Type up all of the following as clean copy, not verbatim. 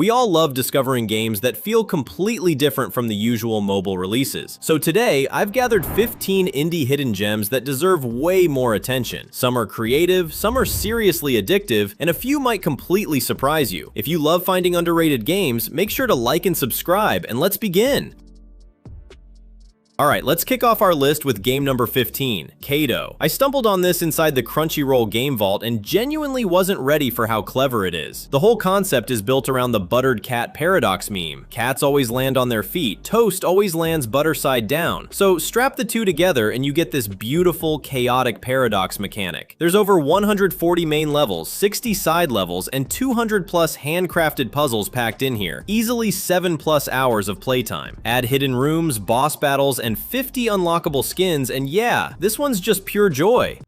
We all love discovering games that feel completely different from the usual mobile releases. So today, I've gathered 15 indie hidden gems that deserve way more attention. Some are creative, some are seriously addictive, and a few might completely surprise you. If you love finding underrated games, make sure to like and subscribe, and let's begin! Alright, let's kick off our list with game number 15, CATO. I stumbled on this inside the Crunchyroll game vault and genuinely wasn't ready for how clever it is. The whole concept is built around the buttered cat paradox meme. Cats always land on their feet, toast always lands butter side down. So strap the two together and you get this beautiful, chaotic paradox mechanic. There's over 140 main levels, 60 side levels, and 200 plus handcrafted puzzles packed in here. Easily 7+ hours of playtime. Add hidden rooms, boss battles, and 50 unlockable skins, and yeah, this one's just pure joy.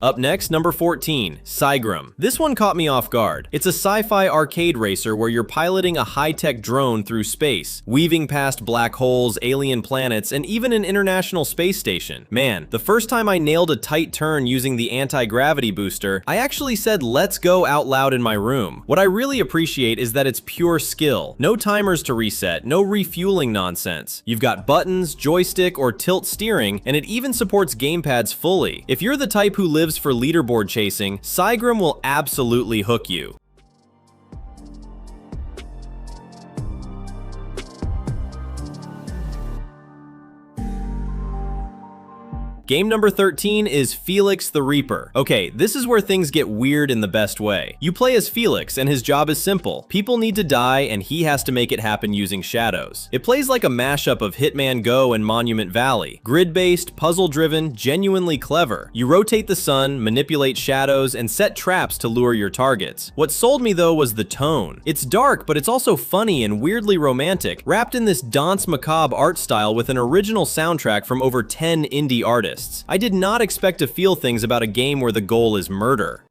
Up next, number 14, CYGRAM. This one caught me off guard. It's a sci-fi arcade racer where you're piloting a high-tech drone through space, weaving past black holes, alien planets, and even an international space station. Man, the first time I nailed a tight turn using the anti-gravity booster, I actually said "let's go" out loud in my room. What I really appreciate is that it's pure skill. No timers to reset, no refueling nonsense. You've got buttons, joystick, or tilt steering, and it even supports gamepads fully. If you're the type who lives for leaderboard chasing, CYGRAM will absolutely hook you. Game number 13 is Felix the Reaper. Okay, this is where things get weird in the best way. You play as Felix, and his job is simple. People need to die, and he has to make it happen using shadows. It plays like a mashup of Hitman Go and Monument Valley. Grid-based, puzzle-driven, genuinely clever. You rotate the sun, manipulate shadows, and set traps to lure your targets. What sold me though was the tone. It's dark, but it's also funny and weirdly romantic, wrapped in this danse macabre art style with an original soundtrack from over 10 indie artists. I did not expect to feel things about a game where the goal is murder.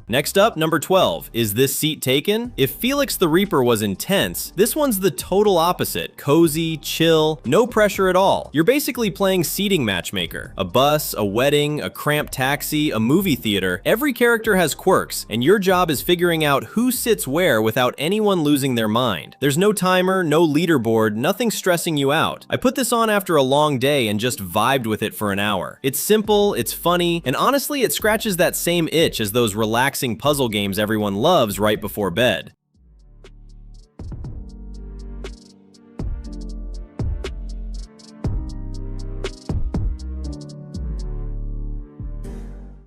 Next up, number 12. Is this seat taken? If Felix the Reaper was intense, this one's the total opposite. Cozy, chill, no pressure at all. You're basically playing seating matchmaker. A bus, a wedding, a cramped taxi, a movie theater. Every character has quirks, and your job is figuring out who sits where without anyone losing their mind. There's no timer, no leaderboard, nothing stressing you out. I put this on after a long day and just vibed with it for an hour. It's simple, it's funny, and honestly, it scratches that same itch as those relaxing puzzle games everyone loves right before bed.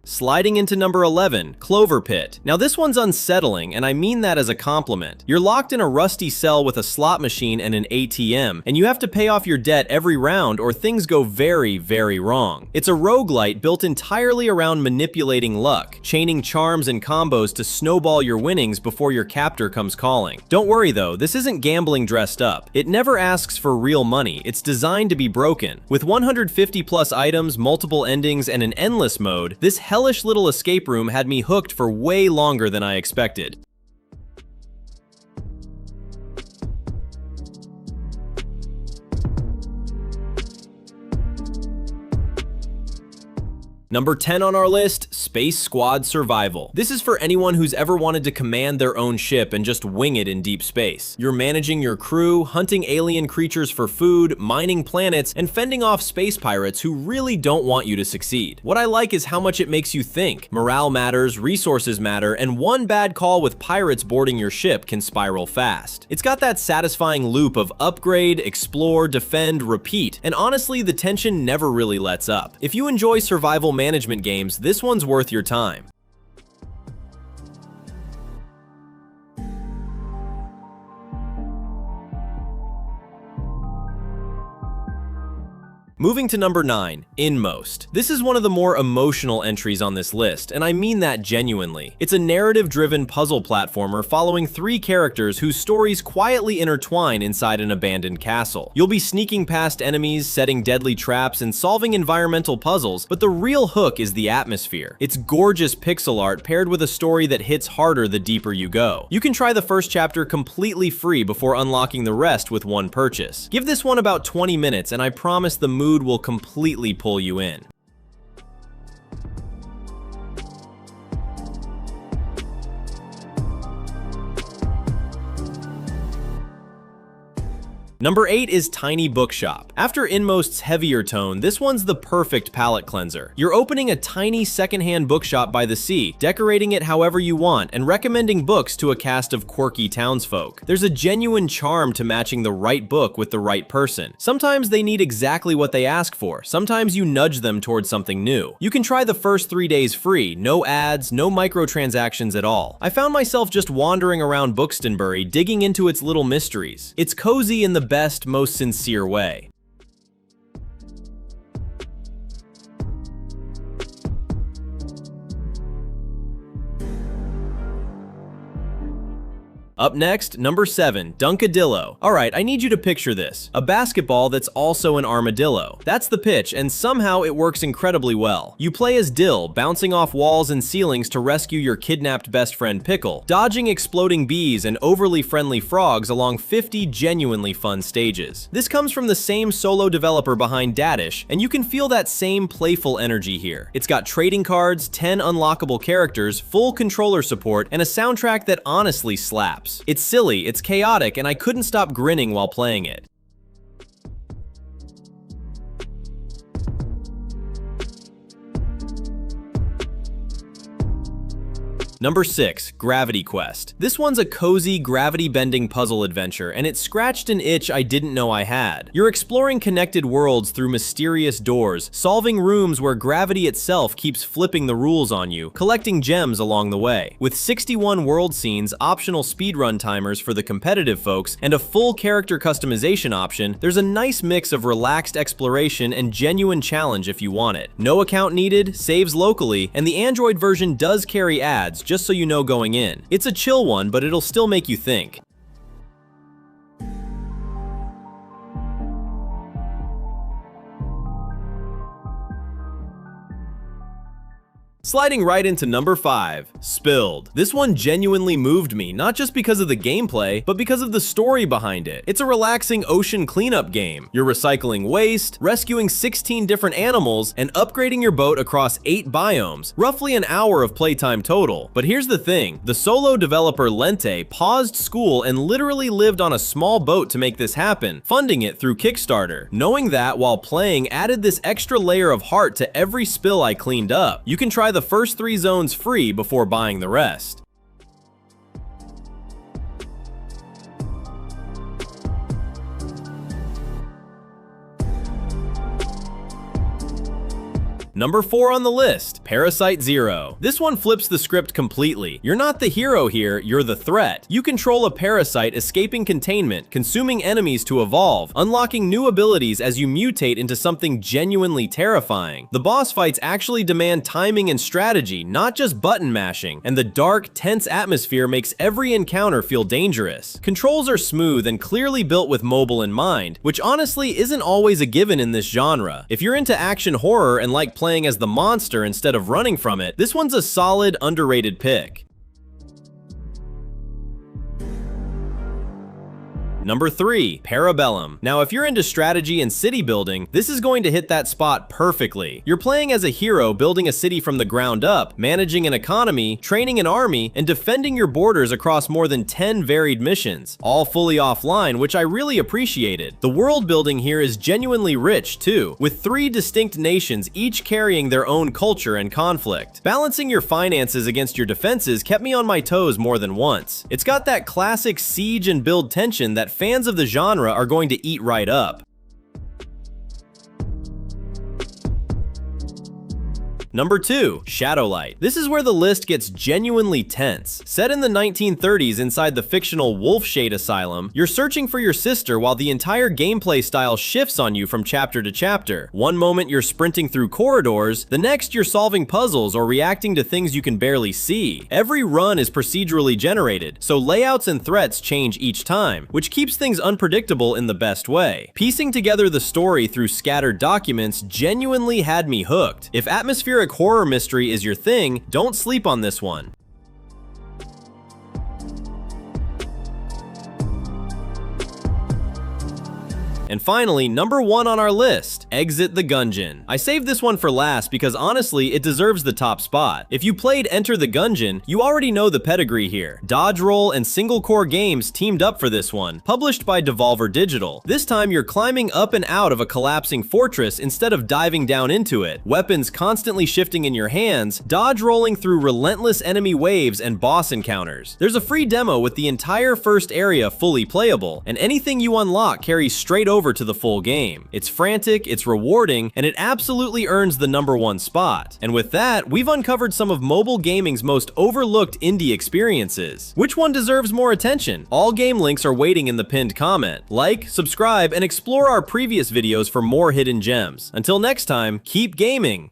Sliding into number 11, CloverPit. Now this one's unsettling, and I mean that as a compliment. You're locked in a rusty cell with a slot machine and an ATM, and you have to pay off your debt every round or things go very, very wrong. It's a roguelite built entirely around manipulating luck, chaining charms and combos to snowball your winnings before your captor comes calling. Don't worry though, this isn't gambling dressed up. It never asks for real money, it's designed to be broken. With 150 plus items, multiple endings, and an endless mode, this hellish little escape room had me hooked for way longer than I expected. Number 10 on our list, Space Squad Survival. This is for anyone who's ever wanted to command their own ship and just wing it in deep space. You're managing your crew, hunting alien creatures for food, mining planets, and fending off space pirates who really don't want you to succeed. What I like is how much it makes you think. Morale matters, resources matter, and one bad call with pirates boarding your ship can spiral fast. It's got that satisfying loop of upgrade, explore, defend, repeat, and honestly, the tension never really lets up. If you enjoy survival management games, this one's worth your time. Moving to number 9, INMOST. This is one of the more emotional entries on this list, and I mean that genuinely. It's a narrative-driven puzzle platformer following 3 characters whose stories quietly intertwine inside an abandoned castle. You'll be sneaking past enemies, setting deadly traps, and solving environmental puzzles, but the real hook is the atmosphere. It's gorgeous pixel art paired with a story that hits harder the deeper you go. You can try the first chapter completely free before unlocking the rest with one purchase. Give this one about 20 minutes and I promise the mood will completely pull you in. Number 8 is Tiny Bookshop. After INMOST's heavier tone, this one's the perfect palette cleanser. You're opening a tiny secondhand bookshop by the sea, decorating it however you want, and recommending books to a cast of quirky townsfolk. There's a genuine charm to matching the right book with the right person. Sometimes they need exactly what they ask for, sometimes you nudge them towards something new. You can try the first 3 days free, no ads, no microtransactions at all. I found myself just wandering around Bookstonbury, digging into its little mysteries. It's cozy in the best, most sincere way. Up next, number 7, Dunkadillo. Alright, I need you to picture this. A basketball that's also an armadillo. That's the pitch, and somehow it works incredibly well. You play as Dill, bouncing off walls and ceilings to rescue your kidnapped best friend Pickle, dodging exploding bees and overly friendly frogs along 50 genuinely fun stages. This comes from the same solo developer behind Dadish, and you can feel that same playful energy here. It's got trading cards, 10 unlockable characters, full controller support, and a soundtrack that honestly slaps. It's silly, it's chaotic, and I couldn't stop grinning while playing it. Number 6, Gravity Quest. This one's a cozy, gravity-bending puzzle adventure, and it scratched an itch I didn't know I had. You're exploring connected worlds through mysterious doors, solving rooms where gravity itself keeps flipping the rules on you, collecting gems along the way. With 61 world scenes, optional speedrun timers for the competitive folks, and a full character customization option, there's a nice mix of relaxed exploration and genuine challenge if you want it. No account needed, saves locally, and the Android version does carry ads, just so you know going in. It's a chill one, but it'll still make you think. Sliding right into number 5, Spilled. This one genuinely moved me, not just because of the gameplay, but because of the story behind it. It's a relaxing ocean cleanup game. You're recycling waste, rescuing 16 different animals, and upgrading your boat across 8 biomes, roughly an hour of playtime total. But here's the thing, the solo developer Lente paused school and literally lived on a small boat to make this happen, funding it through Kickstarter. Knowing that while playing added this extra layer of heart to every spill I cleaned up. You can try the first 3 zones free before buying the rest. Number 4 on the list, Parasite Zero. This one flips the script completely. You're not the hero here, you're the threat. You control a parasite escaping containment, consuming enemies to evolve, unlocking new abilities as you mutate into something genuinely terrifying. The boss fights actually demand timing and strategy, not just button mashing, and the dark, tense atmosphere makes every encounter feel dangerous. Controls are smooth and clearly built with mobile in mind, which honestly isn't always a given in this genre. If you're into action horror and like playing as the monster instead of running from it, this one's a solid, underrated pick. Number 3, Parabellum. Now, if you're into strategy and city building, this is going to hit that spot perfectly. You're playing as a hero building a city from the ground up, managing an economy, training an army, and defending your borders across more than 10 varied missions, all fully offline, which I really appreciated. The world building here is genuinely rich, too, with 3 distinct nations each carrying their own culture and conflict. Balancing your finances against your defenses kept me on my toes more than once. It's got that classic siege and build tension that fans of the genre are going to eat right up. Number 2. Shadowlight. This is where the list gets genuinely tense. Set in the 1930s inside the fictional Wolfshade Asylum, you're searching for your sister while the entire gameplay style shifts on you from chapter to chapter. One moment you're sprinting through corridors, the next you're solving puzzles or reacting to things you can barely see. Every run is procedurally generated, so layouts and threats change each time, which keeps things unpredictable in the best way. Piecing together the story through scattered documents genuinely had me hooked. If atmospheric horror mystery is your thing, don't sleep on this one. And finally, number 1 on our list, Exit the Gungeon. I saved this one for last because honestly, it deserves the top spot. If you played Enter the Gungeon, you already know the pedigree here. Dodge roll and single core games teamed up for this one, published by Devolver Digital. This time you're climbing up and out of a collapsing fortress instead of diving down into it. Weapons constantly shifting in your hands, dodge rolling through relentless enemy waves and boss encounters. There's a free demo with the entire first area fully playable, and anything you unlock carries straight over to the full game. It's frantic, it's rewarding, and it absolutely earns the number 1 spot. And with that, we've uncovered some of mobile gaming's most overlooked indie experiences. Which one deserves more attention? All game links are waiting in the pinned comment. Like, subscribe, and explore our previous videos for more hidden gems. Until next time, keep gaming!